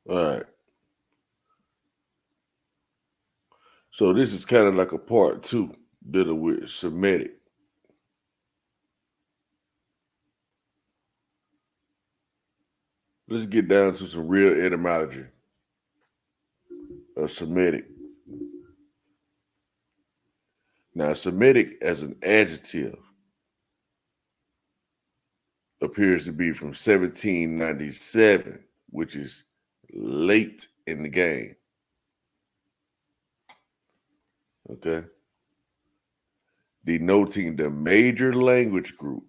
All right. So this is kind of like a part two dealing with Semitic. Let's get down to some real etymology of Semitic. Now, Semitic as an adjective appears to be from 1797, which is late in the game. Okay. Denoting the major language group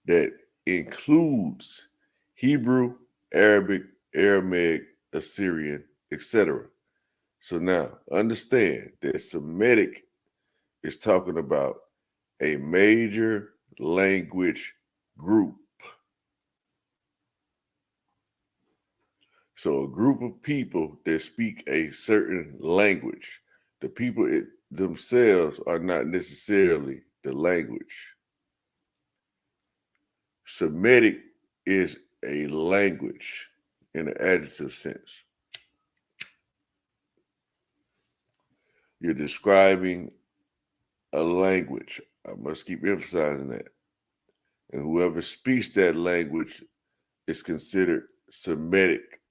that includes Hebrew, Arabic, Aramaic, Assyrian, etc. So now understand that Semitic is talking about a major language group. So a group of people that speak a certain language. The people themselves are not necessarily the language. Semitic is a language in an adjective sense. You're describing a language. I must keep emphasizing that. And whoever speaks that language is considered Semitic,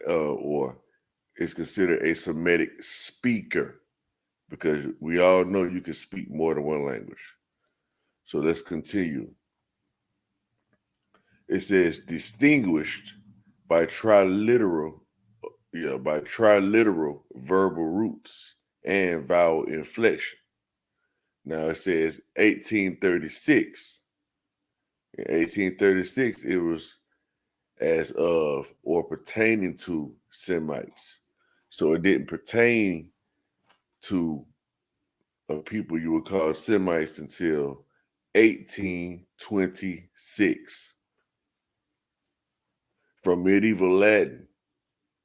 or is considered a Semitic speaker, because we all know you can speak more than one language. So let's continue. It says distinguished by triliteral, verbal roots and vowel inflection. Now it says 1836. In 1836, it was as of or pertaining to Semites. So it didn't pertain to people you would call Semites until 1826. From medieval Latin,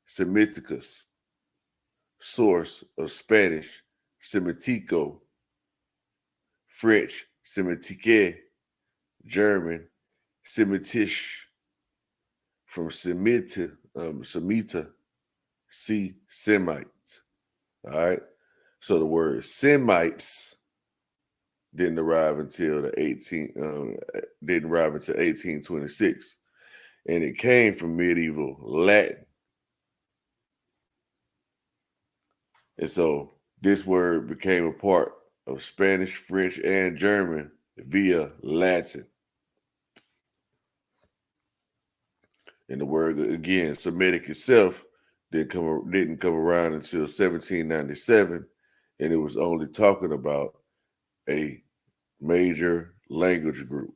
Semiticus, source of Spanish, Semitico, French, Semitique, German, Semitisch, from Semita, see Semites. All right. So the word Semites didn't arrive until 1826. And it came from medieval Latin. And so this word became a part of Spanish, French, and German via Latin. And the word, again, Semitic itself didn't come around until 1797, and it was only talking about a major language group.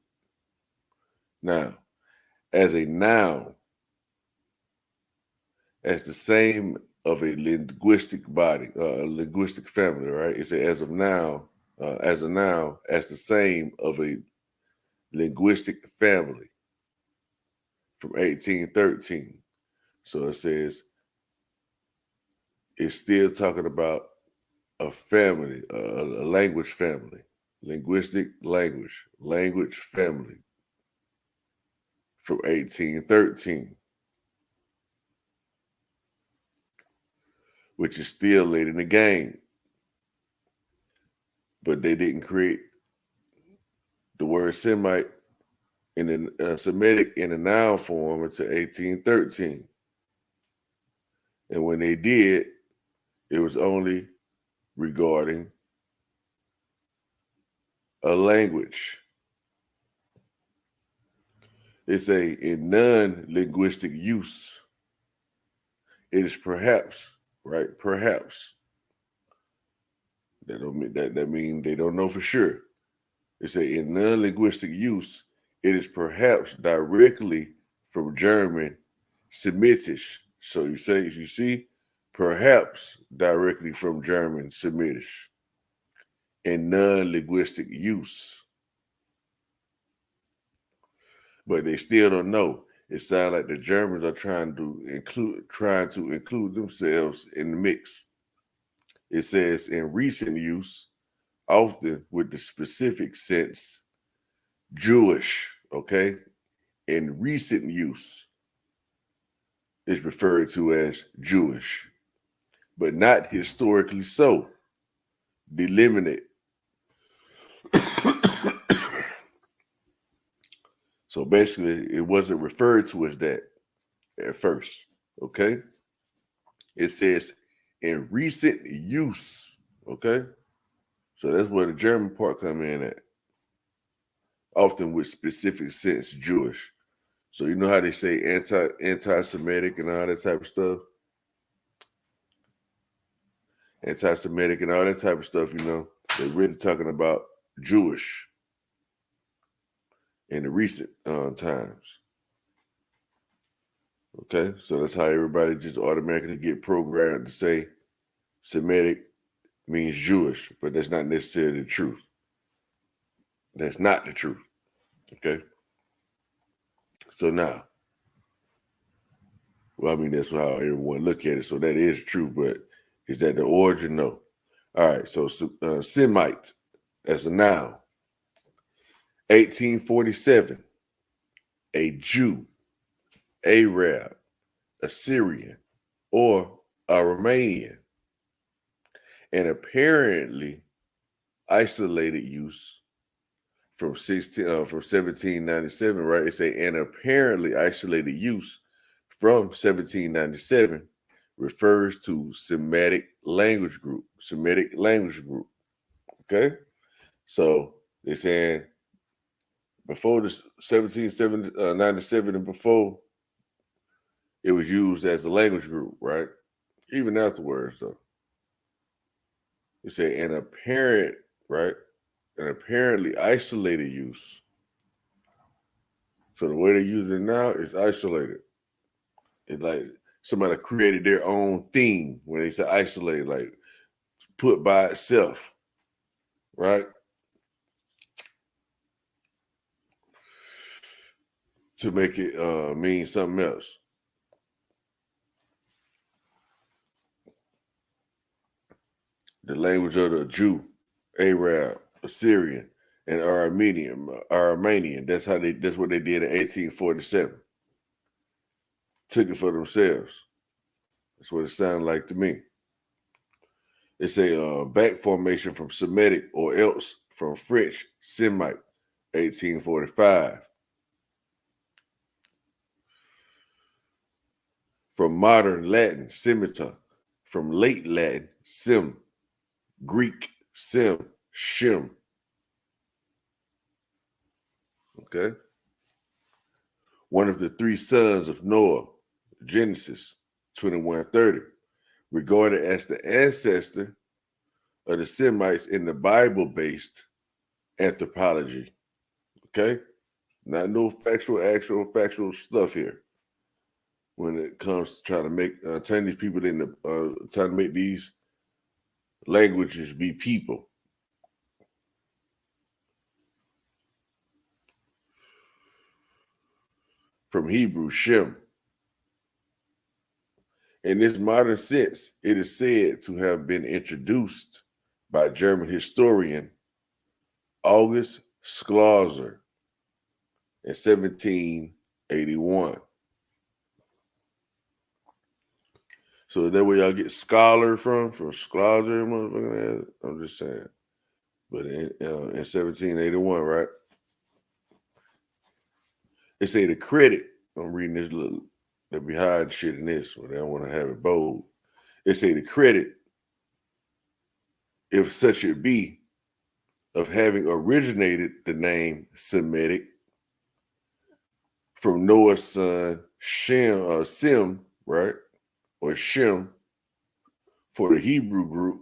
Now, as a noun, as the same of a linguistic body, a linguistic family, right? It's as of now, as a noun, as the same of a linguistic family from 1813. So it says it's still talking about a family, a language family, linguistic language family from 1813, which is still late in the game. But they didn't create the word Semite in the Semitic in a noun form until 1813. And when they did, it was only regarding a language. It's in non-linguistic use. It is perhaps, right? Perhaps. That don't mean that mean they don't know for sure. It's in non-linguistic use, it is perhaps directly from German Semitisch. So you see, perhaps directly from German Semitisch in non-linguistic use. But they still don't know. It sounds like the Germans are trying to include themselves in the mix. It says in recent use, often with the specific sense Jewish, okay? In recent use. is referred to as Jewish, but not historically so. Delimited. So basically, it wasn't referred to as that at first. Okay. It says in recent use. Okay. So that's where the German part come in at. Often with specific sense Jewish. So you know how they say anti-Semitic and all that type of stuff? Anti-Semitic and all that type of stuff, they're really talking about Jewish in the recent times. Okay, so that's how everybody just automatically get programmed to say Semitic means Jewish, but that's not necessarily the truth. That's not the truth. Okay, so now, well, I mean, that's how everyone look at it. So that is true, but is that the origin? No. All right, so Semite as a noun. 1847, a Jew, Arab, Assyrian, or a Romanian. And apparently isolated use from 1797, right? It's an apparently isolated use from 1797 refers to Semitic language group. Okay, so they're saying before the 1797 and before, it was used as a language group, right? Even afterwards, though. They say an apparent, right? An apparently isolated use. So the way they use it now is isolated. It's like somebody created their own thing when they say isolated, like put by itself, right? To make it mean something else. The language of the Jew, Arab, Assyrian, and Armenian. That's what they did in 1847. Took it for themselves. That's what it sounded like to me. It's a back formation from Semitic or else from French Semite, 1845. From modern Latin, scimitar. From late Latin, sim. Greek, sim, shim. Okay. One of the three sons of Noah, Genesis 21:30, regarded as the ancestor of the Semites in the Bible-based anthropology. Okay? Not no actual factual stuff here. When it comes to trying to make turn these people into trying to make these languages be people. From Hebrew, Shem. In this modern sense, it is said to have been introduced by German historian August Schlosser in 1781. So is that where y'all get scholar from Schlosser? I'm just saying. But in 1781, right? They say the credit. I'm reading this little, they're behind shit in this, so they don't want to have it bold. They say the credit, if such it be, of having originated the name Semitic from Noah's son Sem, right? Or Shem for the Hebrew group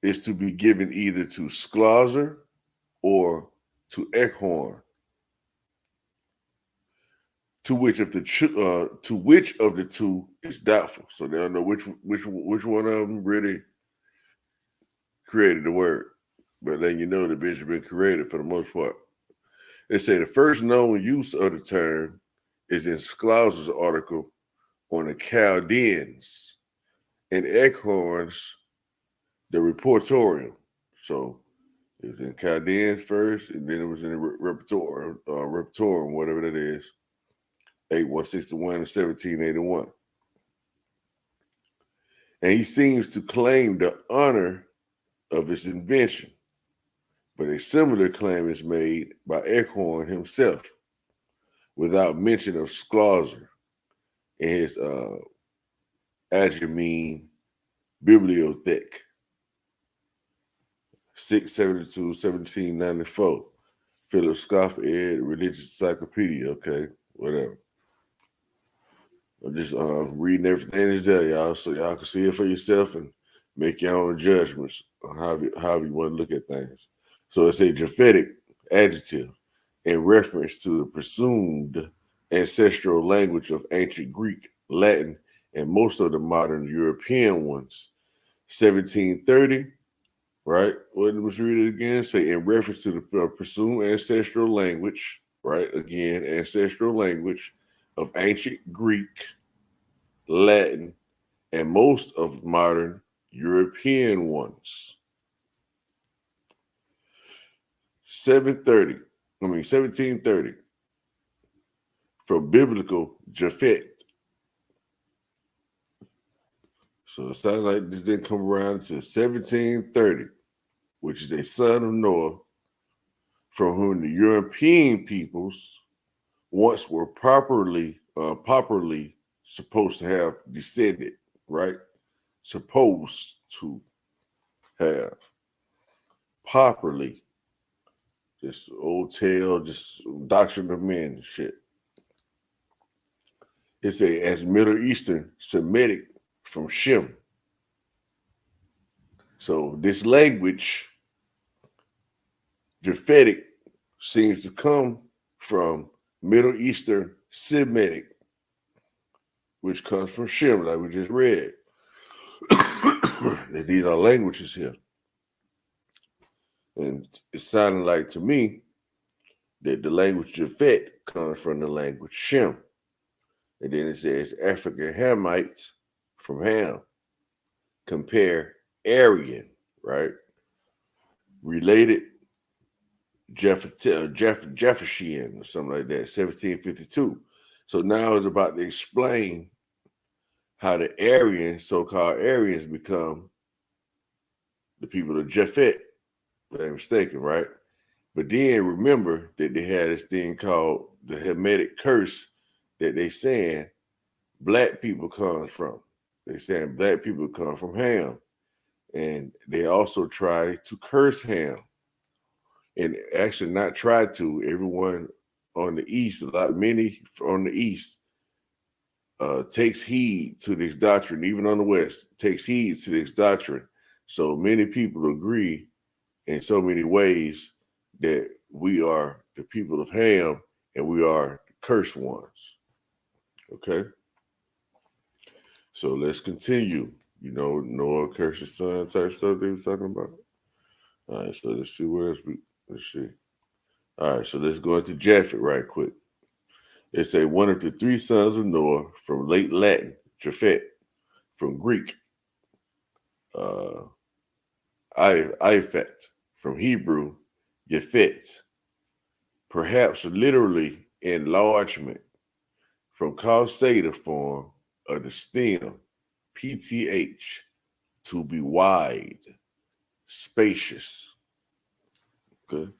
is to be given either to Schlosser or to Eckhorn. To which of the two is doubtful. So they don't know which one of them really created the word. But then the bitch has been created for the most part. They say the first known use of the term is in Schlosser's article on the Chaldeans and Eckhorn's The Repertorium. So it was in Chaldeans first, and then it was in the Repertorium, whatever that is. 8161 and 1781. And he seems to claim the honor of its invention. But a similar claim is made by Eckhorn himself, without mention of Schlosser in his Algemene Bibliothek, 672, 1794. Philip Scoff Ed, Religious Encyclopedia, okay, whatever. I'm just reading everything that's there, y'all, so y'all can see it for yourself and make your own judgments on however you want to look at things. So it's a Japhetic adjective in reference to the presumed ancestral language of ancient Greek, Latin, and most of the modern European ones. 1730, right? Let's read it again. Say, in reference to the presumed ancestral language, right? Again, ancestral language of ancient Greek, Latin, and most of modern European ones. 1730, from biblical Japhet. So it sounds like this didn't come around to 1730, which is a son of Noah, from whom the European peoples once were properly supposed to have descended, right? Supposed to have properly, just old tale, just doctrine of men and shit. It's as Middle Eastern Semitic from Shem. So this language, Japhetic, seems to come from Middle Eastern Semitic, which comes from Shem, like we just read. These are languages here. And it sounded like to me that the language Japhet comes from the language Shem. And then it says African Hamites from Ham. Compare Aryan, right? Related Jeffersonian or something like that, 1752. So now it's about to explain how the Aryans, so-called Aryans, become the people of Japhet, if I'm mistaken, right? But then remember that they had this thing called the Hamitic curse that they saying black people come from. They saying black people come from Ham. And they also try to curse Ham. And actually not try to. Everyone on the East, many on the East, takes heed to this doctrine, even on the West, takes heed to this doctrine. So many people agree in so many ways that we are the people of Ham and we are the cursed ones. Okay? So let's continue. You know, Noah cursed his son type stuff they was talking about. All right, so let's see where else let's see. All right, so let's go into Japhet right quick. It's one of the three sons of Noah from late Latin, Japhet, from Greek, Iphet, from Hebrew, Yefet, perhaps literally enlargement, from causative form of the stem, PTH, to be wide, spacious. Okay?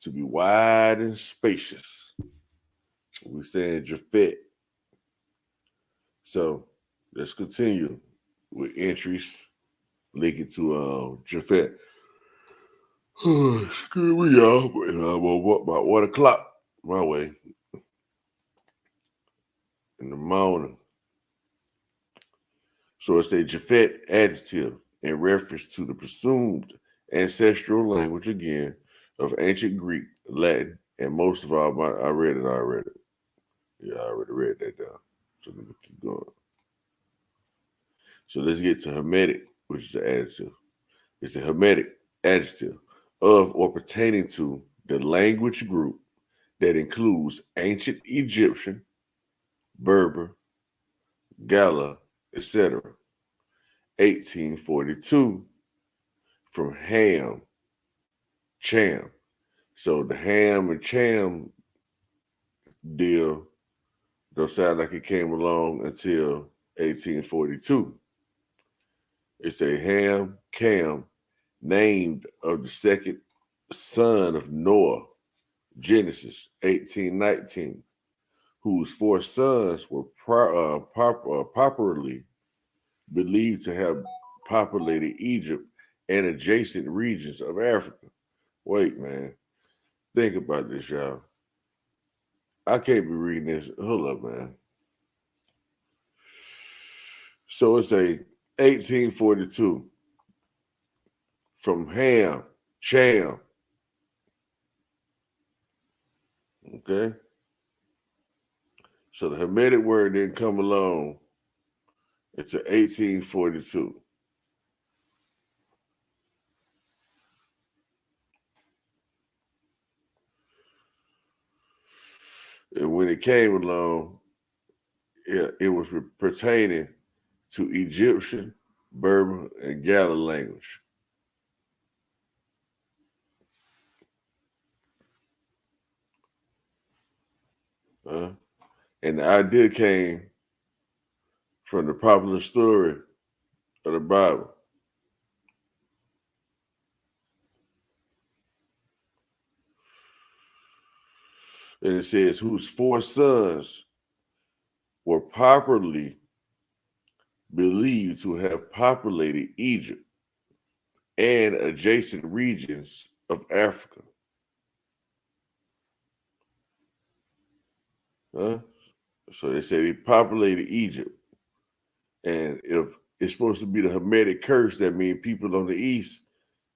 To be wide and spacious. We're saying Japhet. So let's continue with entries linking to Japhet. Excuse me, y'all. About 1 o'clock my way in the morning. So it's a Japhet adjective in reference to the presumed ancestral language again of ancient Greek, Latin, and most of all, I read it already. Yeah, I already read that down. So let me keep going. So let's get to Hamitic, which is the adjective. It's a Hamitic adjective of or pertaining to the language group that includes ancient Egyptian, Berber, Gala, etc. 1842 from Ham, Cham. So the Ham and Cham deal Don't sound like it came along until 1842. It's a Ham, Cam, named of the second son of Noah, Genesis 18:19, whose four sons were popularly believed to have populated Egypt and adjacent regions of Africa. Wait, man. Think about this, y'all. I can't be reading this. Hold up, man. So it's a 1842 from Ham, Cham. Okay. So the Hamitic word didn't come along until 1842. And when it came along, it was pertaining to Egyptian, Berber, and Gala language. And the idea came from the popular story of the Bible. And it says, whose four sons were popularly believed to have populated Egypt and adjacent regions of Africa. So they say they populated Egypt. And if it's supposed to be the Hermetic curse, that means people on the East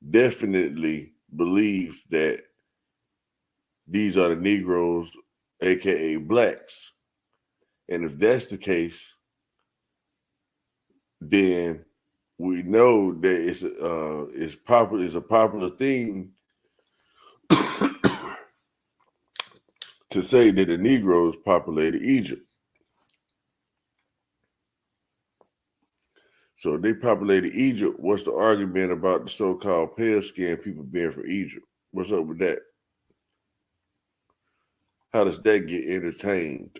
definitely believes that these are the Negroes, aka blacks. And if that's the case, then we know that it's a popular thing to say that the Negroes populated Egypt. So they populated Egypt. What's the argument about the so-called pale skin people being from Egypt? What's up with that? How does that get entertained?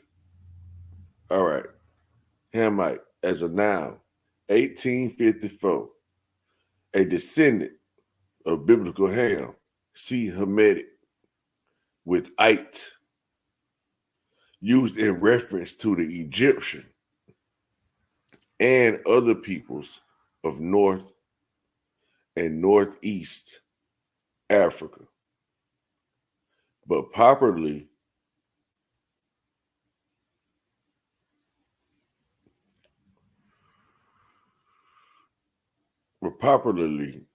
All right. Hamite as a noun, 1854. A descendant of biblical Ham, see Hamitic, with it, used in reference to the Egyptian and other peoples of North and Northeast Africa, but popularly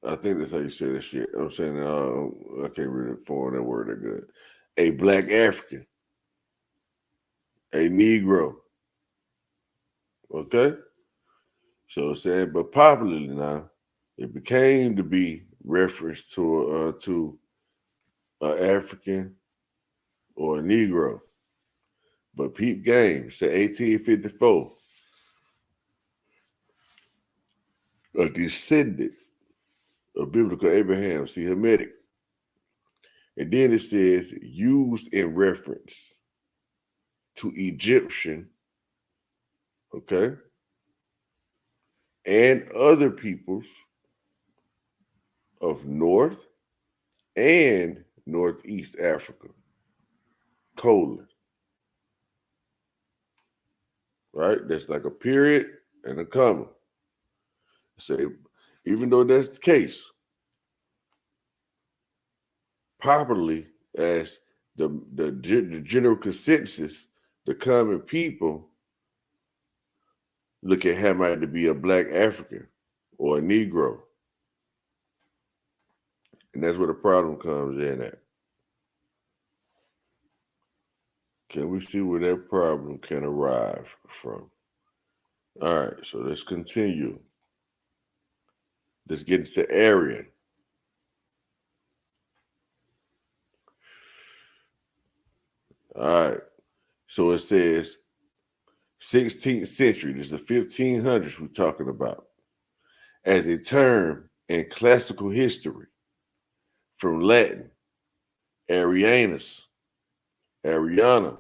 I think that's how you say that shit. I'm saying, I can't really form that word that good. A black African, a Negro. Okay? So it said, but popularly now, it became to be referenced to an African or a Negro. But peep game, say 1854, a descendant of biblical Abraham, see Hamitic. And then it says, used in reference to Egyptian, okay, and other peoples of North and Northeast Africa, colon, right? That's like a period and a comma. Say, even though that's the case, popularly as the general consensus, the common people look at Hamite to be a black African or a Negro. And that's where the problem comes in at. Can we see where that problem can arrive from? All right, so let's continue. Let's get into Aryan. All right, so it says 16th century, this is the 1500s we're talking about, as a term in classical history from Latin, Arianus, Ariana,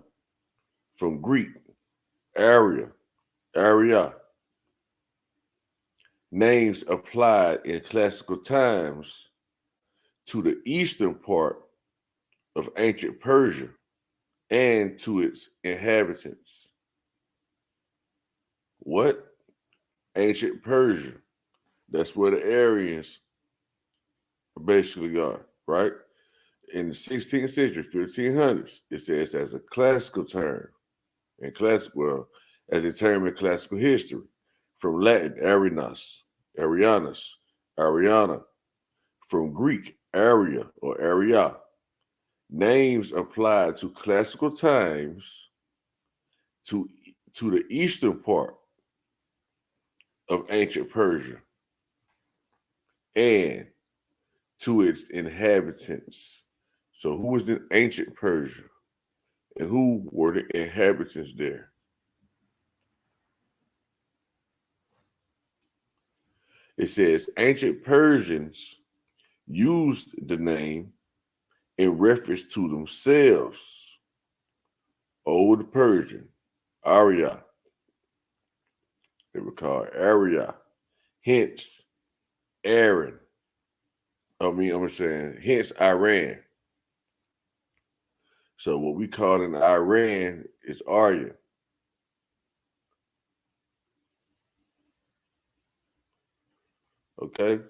from Greek, area. Names applied in classical times to the eastern part of ancient Persia and to its inhabitants. What? Ancient Persia. That's where the Aryans basically are, right? In the 16th century, 1500s, it says as a classical term, and classical, as a term in classical history, from Latin, Arianus, Ariana, from Greek, area or area. Names applied to classical times to, to the eastern part of ancient Persia and to its inhabitants. So, who was in ancient Persia and who were the inhabitants there? It says ancient Persians used the name in reference to themselves. Old Persian, Arya, they were called Arya, hence Aaron. I'm saying, hence Iran. So what we call in Iran is Aryan. Okay?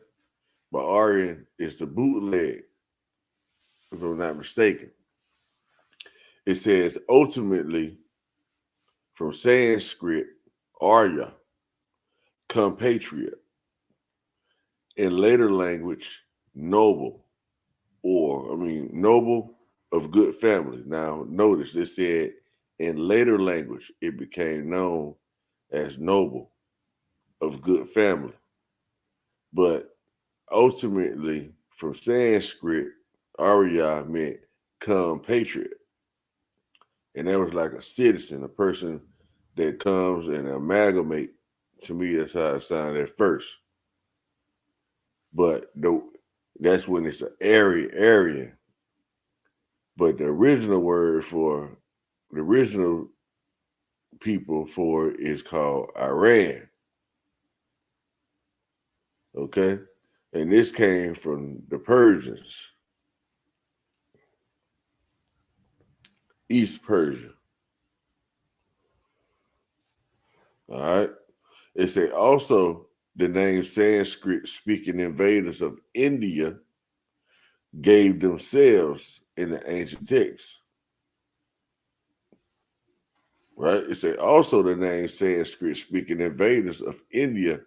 But Aryan is the bootleg, if I'm not mistaken. It says ultimately from Sanskrit, Arya, compatriot. In later language, noble, noble of good family. Now, notice they said in later language, it became known as noble of good family. But ultimately, from Sanskrit, Arya meant compatriot. And that was like a citizen, a person that comes and amalgamate. To me, that's how it sounded at first. But that's when it's an Aryan. But the original word for the original people for it is called Iran. Okay? And this came from the Persians, East Persia. All right? It say also the name Sanskrit speaking invaders of India gave themselves in the ancient texts. Right? It say also the name Sanskrit speaking invaders of India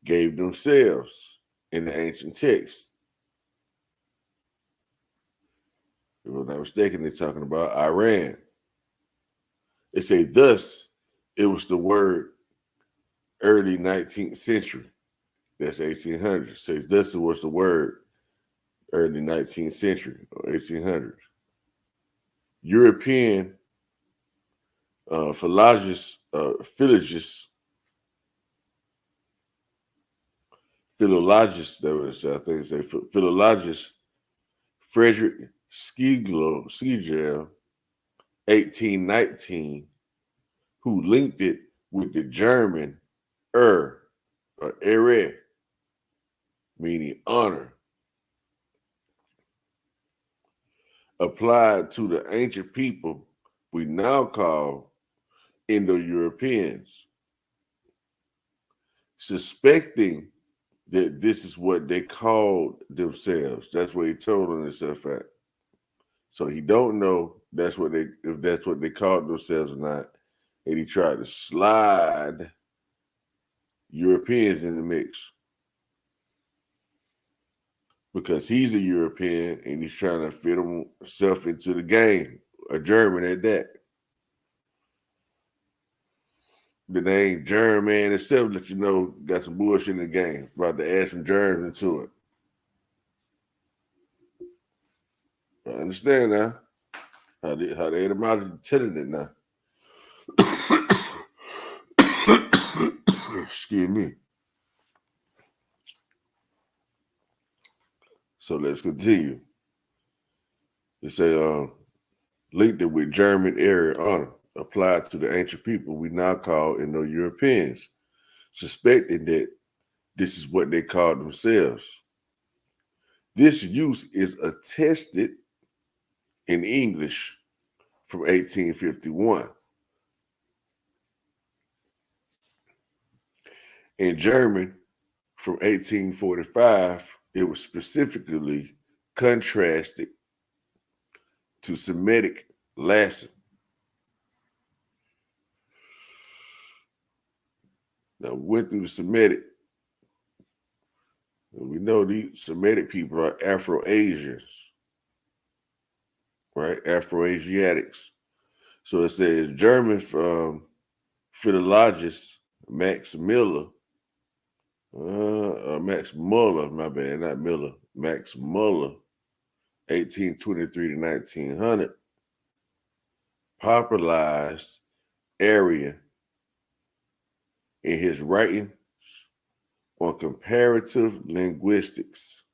gave themselves in the ancient texts. If I'm not mistaken, they're talking about Iran. It say thus it was the word early 19th century. That's 1800s. Say thus it was the word early 19th century or 1800s. European philologists, that was, I think, say philologist Frederick Skigel, 1819, who linked it with the German or Ehre, meaning honor, applied to the ancient people we now call Indo-Europeans, suspecting that this is what they called themselves. That's what he told on himself at. So he don't know if that's what they called themselves or not. And he tried to slide Europeans in the mix because he's a European and he's trying to fit himself into the game, a German at that. The name German itself let you know got some bullshit in the game. About to add some germs into it. I understand now how they automatically telling it now. Excuse me. So let's continue. They say linked it with German area honor. applied to the ancient people we now call Indo-Europeans, suspecting that this is what they called themselves. This use is attested in English from 1851. In German from 1845, it was specifically contrasted to Semitic Latin. Now, we went through the Semitic. We know these Semitic people are Afro-Asians, right? Afro-Asiatics. So it says German philologist Max Muller, my bad, not Miller, Max Muller, 1823 to 1900, popularized Aryan in his writings on comparative linguistics.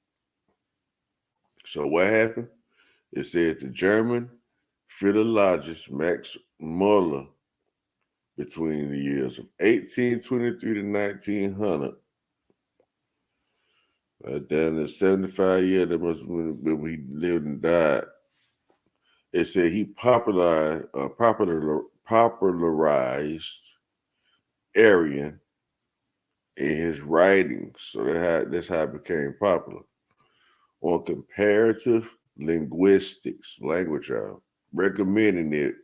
So what happened? It said the German philologist Max Muller, between the years of 1823 to 1900, down to 75 years, that must have been when he lived and died. It said he popularized Aryan in his writings. So that's how it became popular. On comparative linguistics, language out, recommending it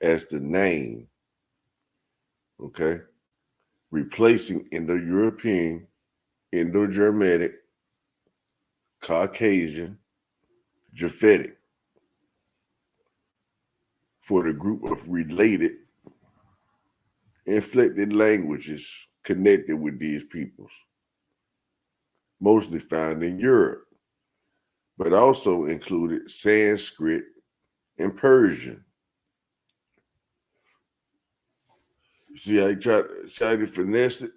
as the name, okay? Replacing Indo-European, Indo-Germanic, Caucasian, Japhetic for the group of related inflected languages connected with these peoples, mostly found in Europe, but also included Sanskrit and Persian. You see how he tried to finesse it?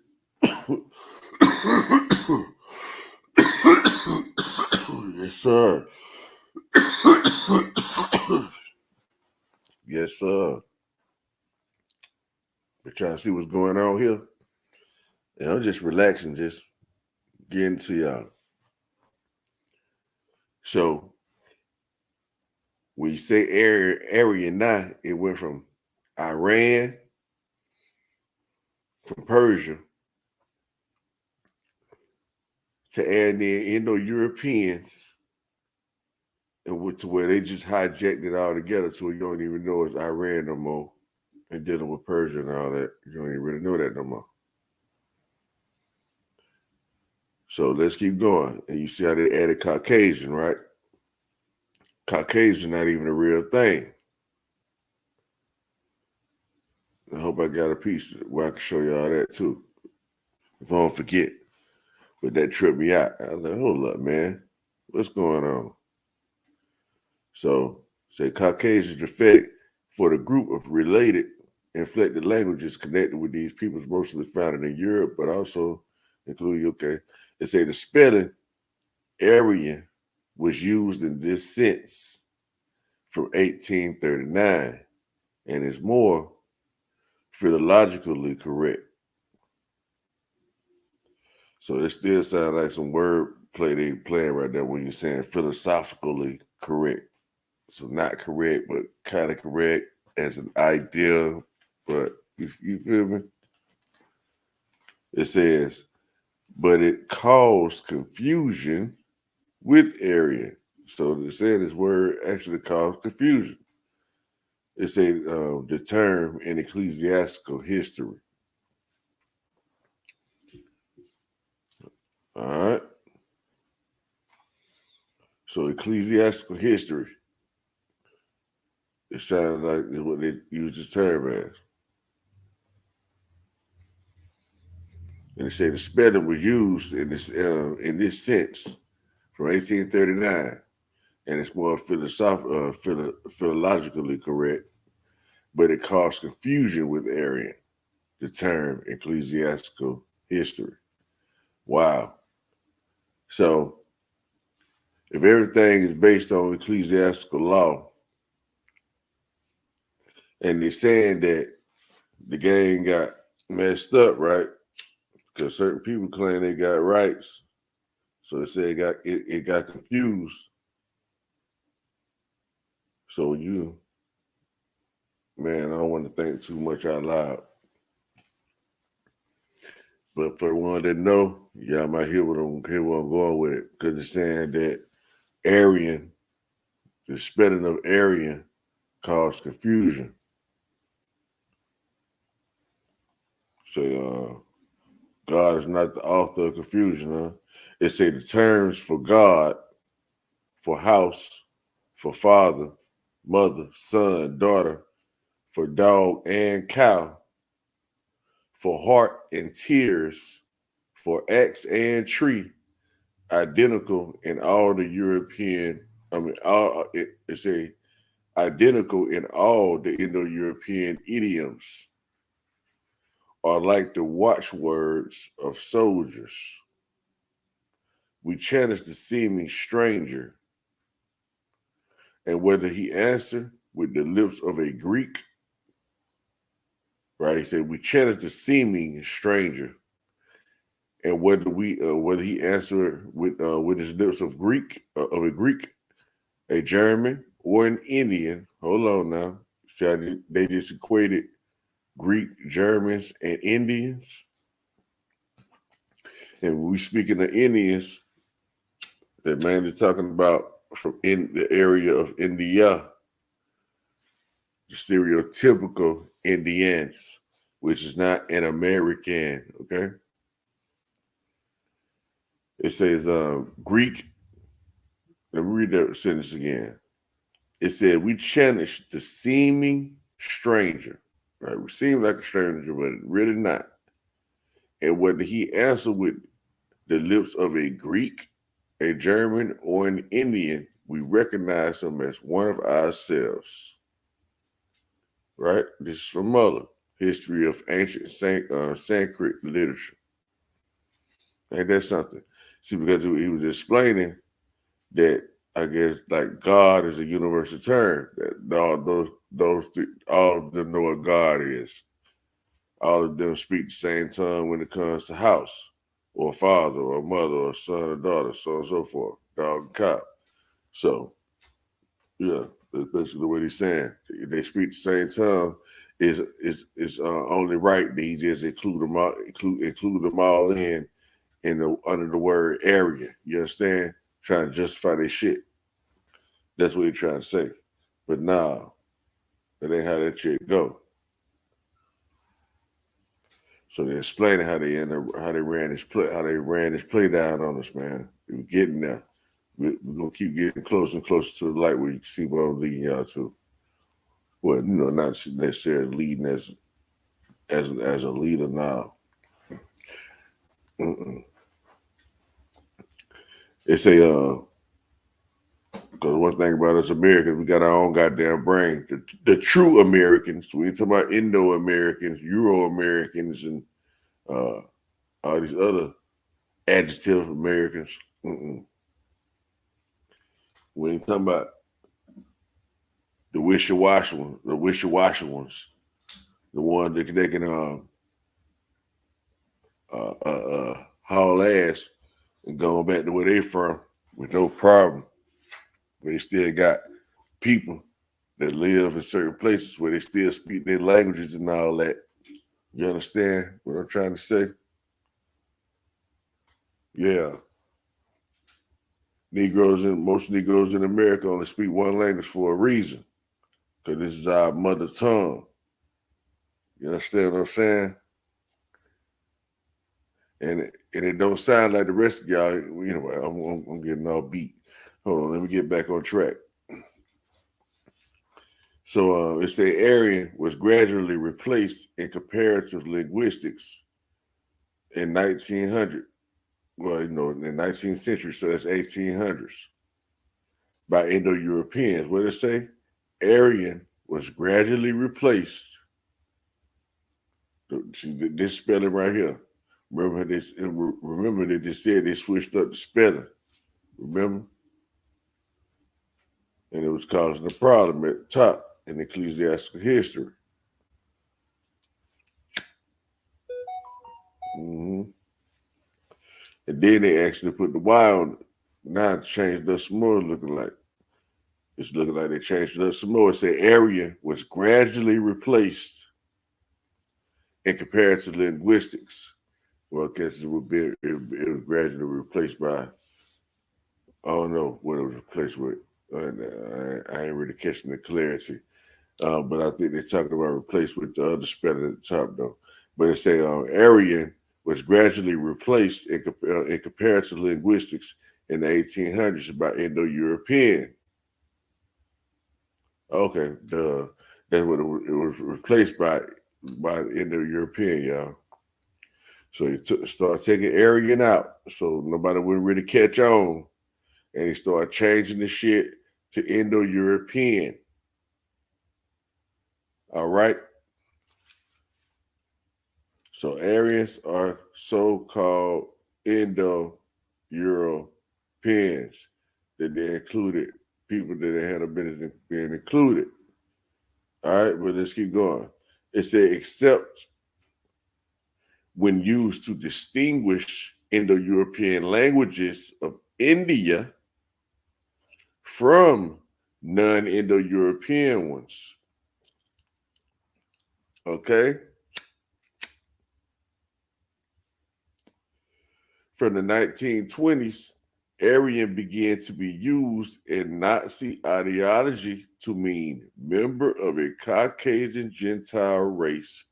Yes, sir. Yes, sir. We're trying to see what's going on here. And I'm just relaxing, just getting to y'all. So when you say Aryan now, it went from Iran, from Persia, to add in Indo-Europeans, and went to where they just hijacked it all together so you don't even know it's Iran no more, and dealing with Persia and all that. You don't even really know that no more. So let's keep going. And you see how they added Caucasian, right? Caucasian not even a real thing. I hope I got a piece where I can show y'all that too. If I don't forget. But that tripped me out. I was like, hold up, man. What's going on? So, say Caucasian Japhetic for the group of related inflected languages connected with these peoples mostly found in Europe, but also including UK. They say the spelling Aryan was used in this sense from 1839 and is more philologically correct. So it still sounds like some word play they playing right there when you're saying philosophically correct. So not correct, but kind of correct as an idea. But you feel me? It says, but it caused confusion with Aryan. So they're saying this word actually caused confusion. It's the term in ecclesiastical history. All right. So ecclesiastical history. It sounds like what they use the term as. And they say the spelling was used in this sense from 1839, and it's more philologically correct, but it caused confusion with Aryan, the term ecclesiastical history. Wow. So if everything is based on ecclesiastical law, And they're saying that the game got messed up, right? Because certain people claim they got rights. So they say it got confused. So man, I don't want to think too much out loud. But for the one that know, y'all might hear where I'm going with it. Because it's saying that Aryan, the spelling of Aryan caused confusion. So God is not the author of confusion, huh? It say the terms for God, for house, for father, mother, son, daughter, for dog and cow, for heart and tears, for axe and tree, identical in all the European, it's a identical in all the Indo-European idioms, are like the watchwords of soldiers. We challenge the seeming stranger, and whether he answer with the lips of a Greek, right? He said, we challenge the seeming stranger, and whether he answer with his lips of a Greek, a German, or an Indian. Hold on now, they just equated Greek, Germans, and Indians. And when we speaking of Indians, they're mainly talking about from in the area of India, the stereotypical Indians, which is not an American, okay? It says Greek. Let me read that sentence again. It said, we challenge the seeming stranger, right? We seem like a stranger, but really not. And whether he answered with the lips of a Greek, a German, or an Indian, we recognize him as one of ourselves, right? This is from Muller, History of Ancient Sanskrit Literature. Ain't that something? See, because he was explaining that, I guess, like God is a universal term, that all of them know what God is. All of them speak the same tongue when it comes to house, or father, or mother, or son, or daughter, so on and so forth, dog and cow. So, yeah, that's basically what he's saying. If they speak the same tongue, is only right that he just include them all in under the word Aryan. You understand? Trying to justify their shit. That's what he's trying to say. But nah, that ain't how that shit go. So they're explaining how they ran this play down on us, man. We're getting there. We're gonna keep getting closer and closer to the light where you can see what I'm leading y'all to. Well, not necessarily leading as a leader now. It's a because one thing about us Americans, we got our own goddamn brain. The true Americans, we ain't talking about Indo Americans, Euro Americans, and all these other adjective Americans. We ain't talking about the wishy-washy ones, the ones that they can haul ass and go back to where they from with no problem. But they still got people that live in certain places where they still speak their languages and all that. You understand what I'm trying to say? Yeah. Most Negroes in America only speak one language for a reason, because this is our mother tongue. You understand what I'm saying? And it don't sound like the rest of y'all. Anyway, I'm getting all beat. Hold on, let me get back on track. So it say Aryan was gradually replaced in comparative linguistics in 1900. Well, in the 19th century, so that's 1800s, by Indo-Europeans. What did it say? Aryan was gradually replaced. See this spelling right here. Remember that they said they switched up the spelling. Remember? And it was causing a problem at the top in ecclesiastical history. And then they actually put the Y on it. Now it changed up some more, looking like. It's looking like they changed it up some more. It said Aryan was gradually replaced in comparative linguistics. Well, I guess it was gradually replaced by, I don't know what it was replaced with. I ain't really catching the clarity. But I think they're talking about replaced with the other spelling at the top, though. But it say Aryan was gradually replaced in comparative linguistics in the 1800s by Indo-European. Okay, that's what it was replaced by Indo-European, y'all. So he started taking Aryan out, so nobody would really catch on, and he started changing the shit to Indo-European. All right. So Aryans are so-called Indo-Europeans that they included people that they had a business being included. All right, but let's keep going. It said except when used to distinguish Indo-European languages of India from non-Indo-European ones. Okay? From the 1920s, Aryan began to be used in Nazi ideology to mean member of a Caucasian Gentile race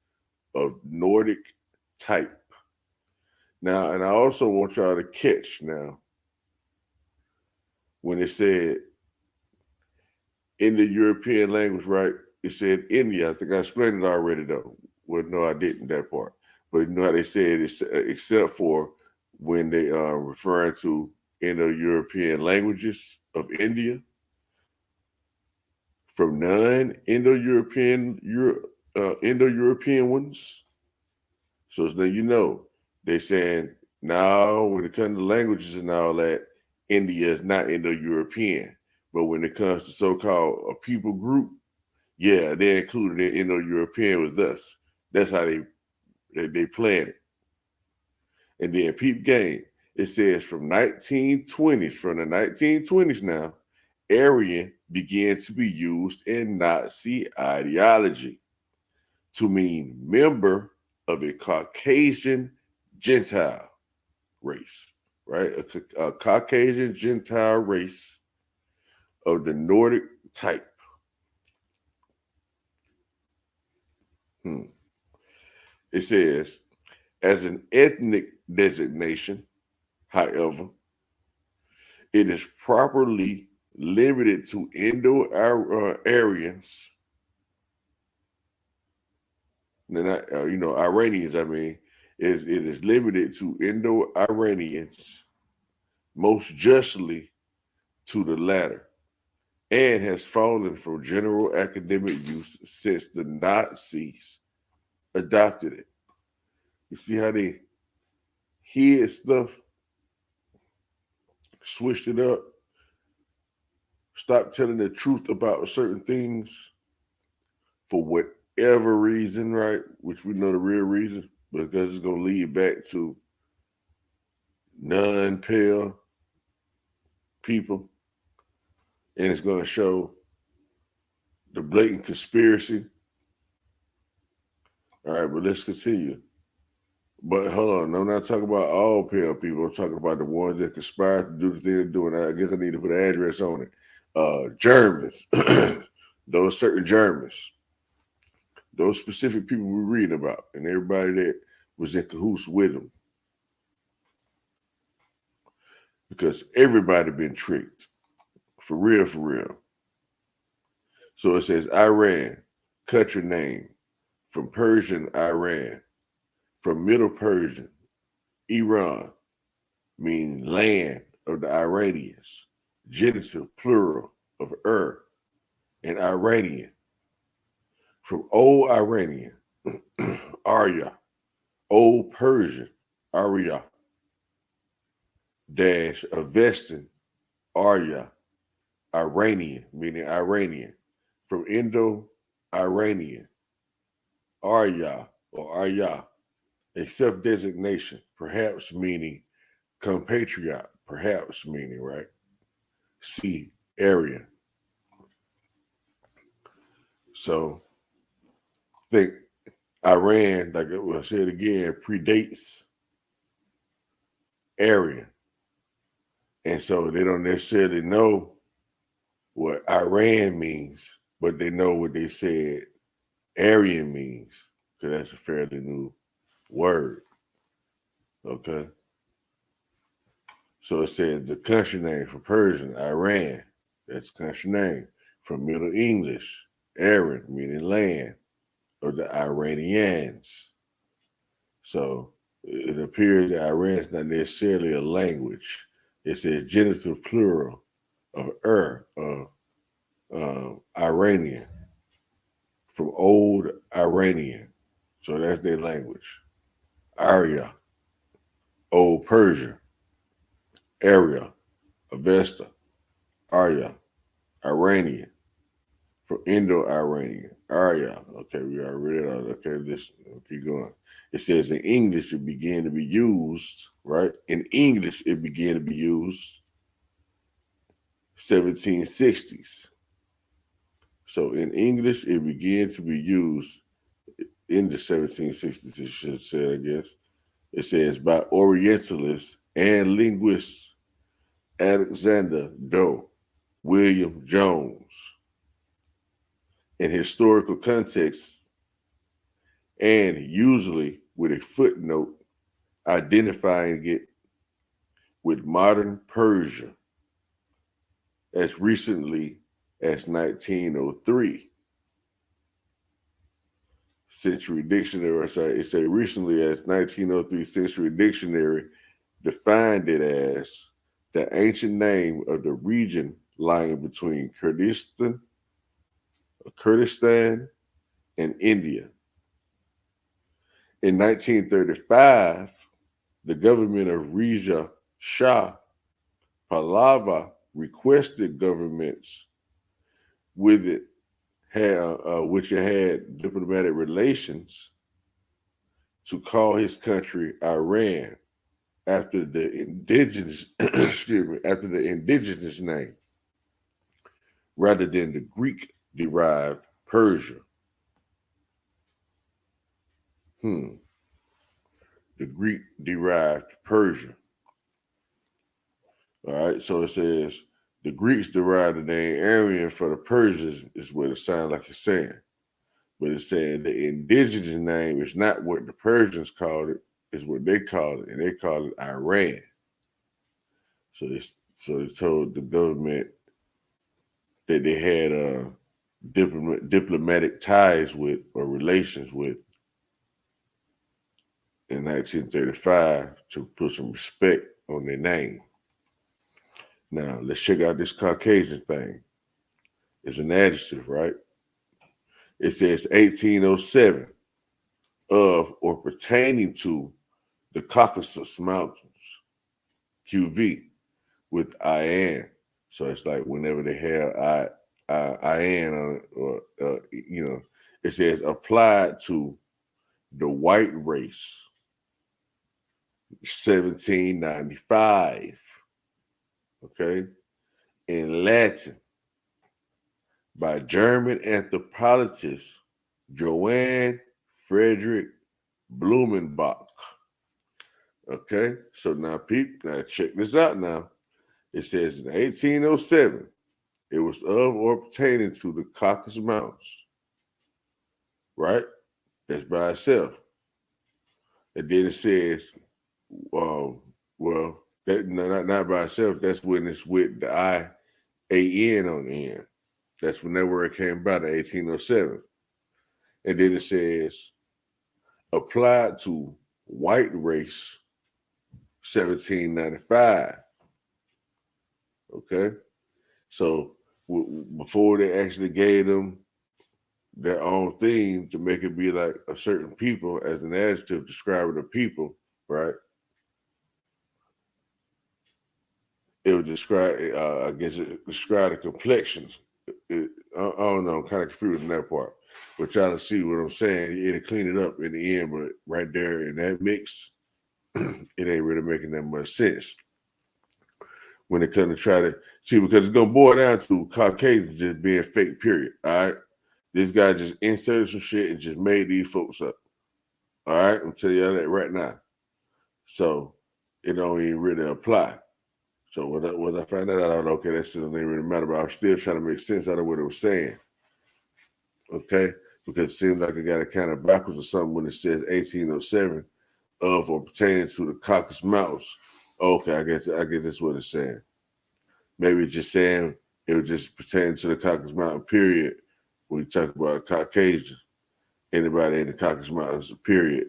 of Nordic type. Now, and I also want y'all to catch now when it said in the European language, right? It said India. I think I explained it already, though. Well, no, I didn't that part. But you know how they said it, except for when they are referring to Indo-European languages of India from non-Indo-European Indo-European ones. So now you know they're saying now when it comes to languages and all that, India is not Indo-European. But when it comes to so-called a people group, yeah, they're included in Indo-European with us. That's how they plan it. And then peep game. It says from the 1920s now, Aryan began to be used in Nazi ideology to mean member of a Caucasian Gentile race, right? A Caucasian Gentile race of the Nordic type. It says, as an ethnic designation, however, it is properly limited to Indo-Aryans. Not, Iranians, I mean, it is limited to Indo-Iranians, most justly to the latter, and has fallen from general academic use since the Nazis adopted it. You see how they hid stuff, switched it up, stopped telling the truth about certain things for whatever reason, right? Which we know the real reason, because it's going to lead back to non-pale people, and it's going to show the blatant conspiracy. All right, but let's continue. But hold on, I'm not talking about all pale people. I'm talking about the ones that conspire to do the thing they're doing. I guess I need to put an address on it. Germans, those certain Germans, those specific people we read about, and everybody that was in cahoots with them. Because everybody been tricked. For real, for real. So it says Iran, country name, from Persian, Iran, from Middle Persian, Iran, meaning land of the Iranians, genitive plural of and Iranian, from Old Iranian, Arya, Old Persian, Arya, dash Avestan, Arya, Iranian, meaning Iranian, from Indo-Iranian, Arya or Arya, a self-designation, perhaps meaning compatriot, perhaps meaning, right? C, Aryan. So think Iran, like I said again, predates Aryan. And so they don't necessarily know what Iran means, but they know what they said Aryan means, because that's a fairly new word. Okay. So it said the country name for Persian, Iran. That's the country name. From Middle English, Aran, meaning land, or the Iranians. So it appears that Iran is not necessarily a language. It's a genitive plural of Iranian, from Old Iranian. So that's their language. Arya, Old Persian. Area, Avesta, Arya, Iranian, from Indo-Iranian. Arya, okay, we already read it. Okay, listen, keep going. It says in English it began to be used, right? In English it began to be used 1760s. So in English it began to be used in the 1760s, it should say, I guess. It says by Orientalists and linguists Alexander Doe, William Jones, in historical context, and usually with a footnote identifying it with modern Persia as recently as 1903. Century Dictionary, or sorry, it say recently as 1903 Century Dictionary defined it as the ancient name of the region lying between Kurdistan and India. In 1935, the government of Reza Shah Pahlavi requested governments with it which it had diplomatic relations to call his country Iran after the indigenous after the indigenous name rather than the Greek derived Persia. The Greek derived Persia. All right, so it says the Greeks derived the name Aryan for the Persians, is what it sounds like it's saying. But it's saying the indigenous name is not what the Persians called it, it's what they called it, and they called it Iran. So they told the government that they had diplomatic ties with or relations with in 1935 to put some respect on their name. Now, let's check out this Caucasian thing. It's an adjective, right? It says 1807, of or pertaining to the Caucasus Mountains, QV, with IN. So it's like whenever they have IN on it, or, it says applied to the white race, 1795. Okay, in Latin, by German anthropologist Johann Friedrich Blumenbach. Okay, so now check this out now. It says in 1807, it was of or pertaining to the Caucasus Mountains, right? That's by itself. And then it says, well, that not by itself. That's when it's with the IAN on the end. That's when that word came about in 1807. And then it says, applied to white race, 1795. Okay, so before they actually gave them their own thing to make it be like a certain people as an adjective describing a people, right? It would describe, I guess, it describe the complexions. I don't know, I'm kind of confused in that part. But trying to see what I'm saying, it'll clean it up in the end, but right there in that mix, it ain't really making that much sense when it comes to try to see, because it's gonna boil down to Caucasian just being fake, period. All right. This guy just inserted some shit and just made these folks up. All right, I'm telling you that right now. So it don't even really apply. So when I found that out, I was like, okay, that still doesn't really matter, but I'm still trying to make sense out of what it was saying. Okay, because it seems like I got it kind of backwards or something when it says 1807 of or pertaining to the Caucasus Mountains. Okay, I get this what it's saying. Maybe it's just saying it was just pertaining to the Caucasus Mountain period when you talk about a Caucasian, anybody in the Caucasus Mountains period.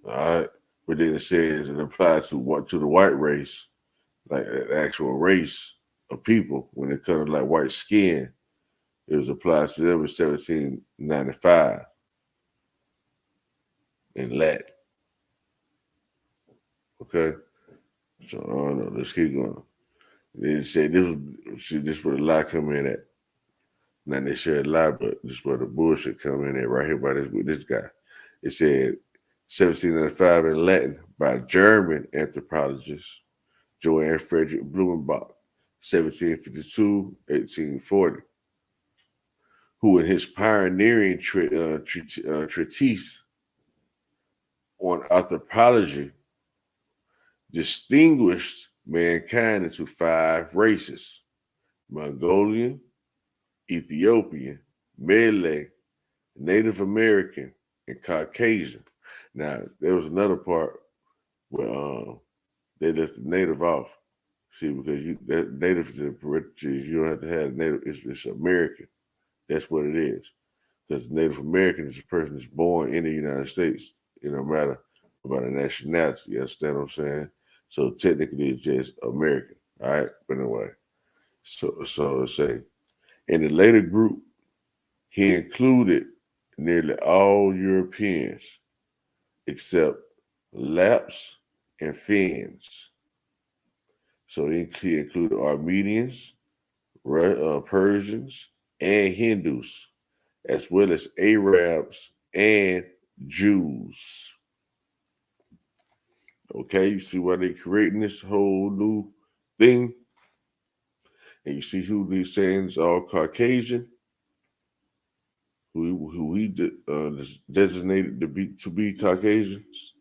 All right, but then it says it applies to the white race, like an actual race of people when it comes to like white skin. It was applied to them in 1795 in Latin. Okay, so I don't know. Let's keep going. They said this where the lie come in at. Not necessarily a lie, but this where the bullshit come in at right here by this guy. It said 1795 in Latin by German anthropologist Johann Friedrich Blumenbach, 1752-1840, who in his pioneering treatise on anthropology distinguished mankind into 5 races: Mongolian, Ethiopian, Malay, Native American, and Caucasian. Now, there was another part where they left the native off. See, because that native parentheses, you don't have to have native. It's American. That's what it is. Because Native American is a person that's born in the United States. It don't matter about a nationality. You understand what I'm saying? So technically, it's just American. All right, but anyway. So let's say in the later group, he included nearly all Europeans except Lapps and Finns. So he included Armenians, Persians, and Hindus, as well as Arabs and Jews. Okay, you see why they're creating this whole new thing? And you see who they're saying is all Caucasian, who he designated to be Caucasians,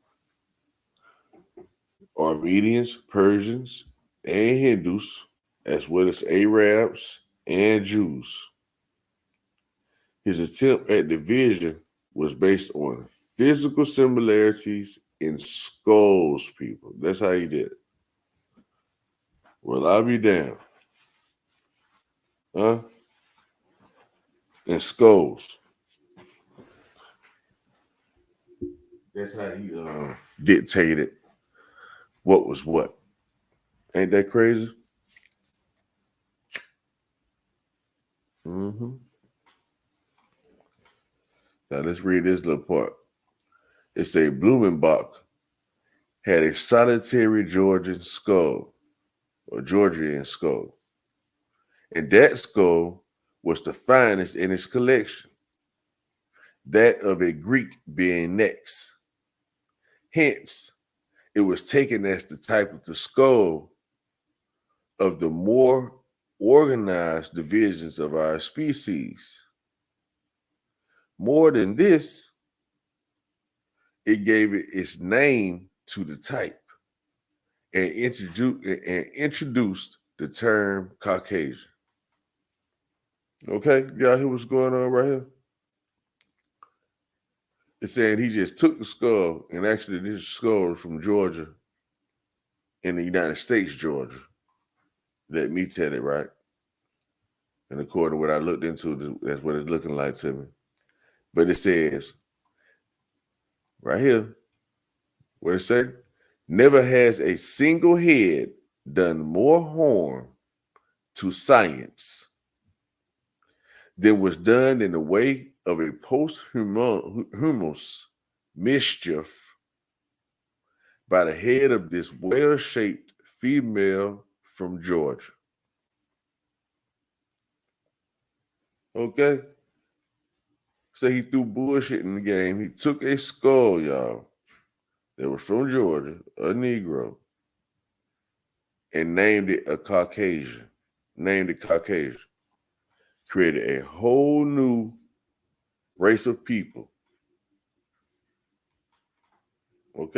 Armenians, Persians, and Hindus, as well as Arabs and Jews. His attempt at division was based on physical similarities in skulls, people. That's how he did it. Well, I'll be damned. Huh? In skulls. That's how he dictated what was what. Ain't that crazy? Mm-hmm. Now let's read this little part. It say Blumenbach had a solitary Georgian skull, or Georgian skull. And that skull was the finest in his collection, that of a Greek being next. Hence, it was taken as the type of the skull of the more organized divisions of our species. More than this, it gave it its name to the type and introduced the term Caucasian. Okay, y'all hear what's going on right here? It's saying he just took the skull, and actually this skull is from Georgia, in the United States, Georgia. Let me tell it, right? And according to what I looked into, that's what it's looking like to me. But it says right here, what it say? Never has a single head done more harm to science than was done in the way of a posthumous mischief by the head of this well-shaped female from Georgia. Okay? So he threw bullshit in the game. He took a skull, y'all, that was from Georgia, a Negro, and named it a Caucasian, named it Caucasian, created a whole new race of people